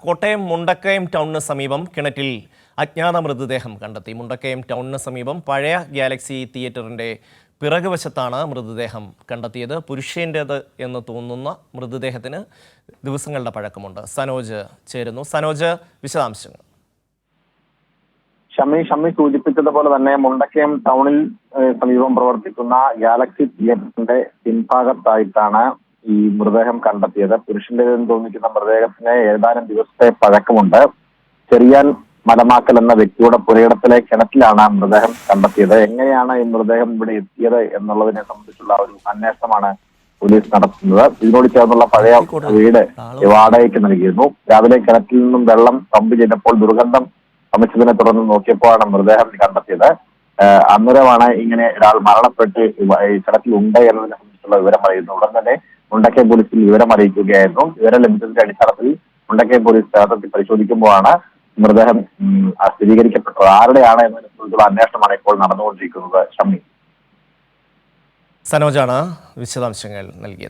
കോട്ടയം മുണ്ടക്കയം ടൗണിന് സമീപം കിണറ്റിൽ അജ്ഞാത മൃതദേഹം കണ്ടെത്തി. മുണ്ടക്കയം ടൗണിന് സമീപം പഴയ ഗാലക്സി തിയേറ്ററിൻ്റെ പിറകുവശത്താണ് മൃതദേഹം കണ്ടെത്തിയത്. പുരുഷൻ്റേത് എന്ന് തോന്നുന്ന മൃതദേഹത്തിന് ദിവസങ്ങളുടെ പഴക്കമുണ്ട്. സനോജ് ചേരുന്നു. സനോജ്, വിശദാംശങ്ങൾ. ഷമ്മി സൂചിപ്പിച്ചതുപോലെ തന്നെ മുണ്ടക്കയം ടൗണിൽ സമീപം പ്രവർത്തിക്കുന്ന ഗാലക്സി തിയേറ്ററിന്റെ പിൻഭാഗത്തായിട്ടാണ് ഈ മൃതദേഹം കണ്ടെത്തിയത്. പുരുഷന്റേതെന്ന് തോന്നിക്കുന്ന മൃതദേഹത്തിന് ഏതാനും ദിവസത്തെ പഴക്കമുണ്ട്. ചെറിയാൻ മലമാക്കൽ എന്ന വ്യക്തിയുടെ പുരയിടത്തിലെ കിണറ്റിലാണ് മൃതദേഹം കണ്ടെത്തിയത്. എങ്ങനെയാണ് ഈ മൃതദേഹം ഇവിടെ എത്തിയത് എന്നുള്ളതിനെ സംബന്ധിച്ചുള്ള ഒരു അന്വേഷണമാണ് പോലീസ് നടത്തുന്നത്. ഇതിനോട് ചേർന്നുള്ള പഴയ വീട് വാടകയ്ക്ക് നൽകിയിരുന്നു. രാവിലെ കിണറ്റിൽ നിന്നും വെള്ളം പമ്പ് ചെയ്തപ്പോൾ ദുർഗന്ധം വമിച്ചതിനെ തുടർന്ന് നോക്കിയപ്പോഴാണ് മൃതദേഹം കണ്ടെത്തിയത്. അന്നേരമാണ് ഇങ്ങനെ ഒരാൾ മരണപ്പെട്ട് ഈ കിണറ്റിൽ ഉണ്ട് എന്നതിനെ സംബന്ധിച്ചുള്ള വിവരം അറിയുന്നു. ഉടൻ തന്നെ മുണ്ടക്കയം പോലീസിൽ വിവരം അറിയിക്കുകയായിരുന്നു. വിവരം ലഭിച്ചതിന്റെ അടിസ്ഥാനത്തിൽ മുണ്ടക്കയം പോലീസ് സ്ഥലത്തെത്തി പരിശോധിക്കുമ്പോഴാണ് മൃതദേഹം സ്ഥിരീകരിക്കപ്പെട്ടത്. ആരുടെയാണ് എന്നതിനെ സംബന്ധിച്ചുള്ള അന്വേഷണമാണ് ഇപ്പോൾ നടന്നുകൊണ്ടിരിക്കുന്നത്. ഷമ്മി, സനോജാണ് വിശദാംശങ്ങൾ നൽകിയത്.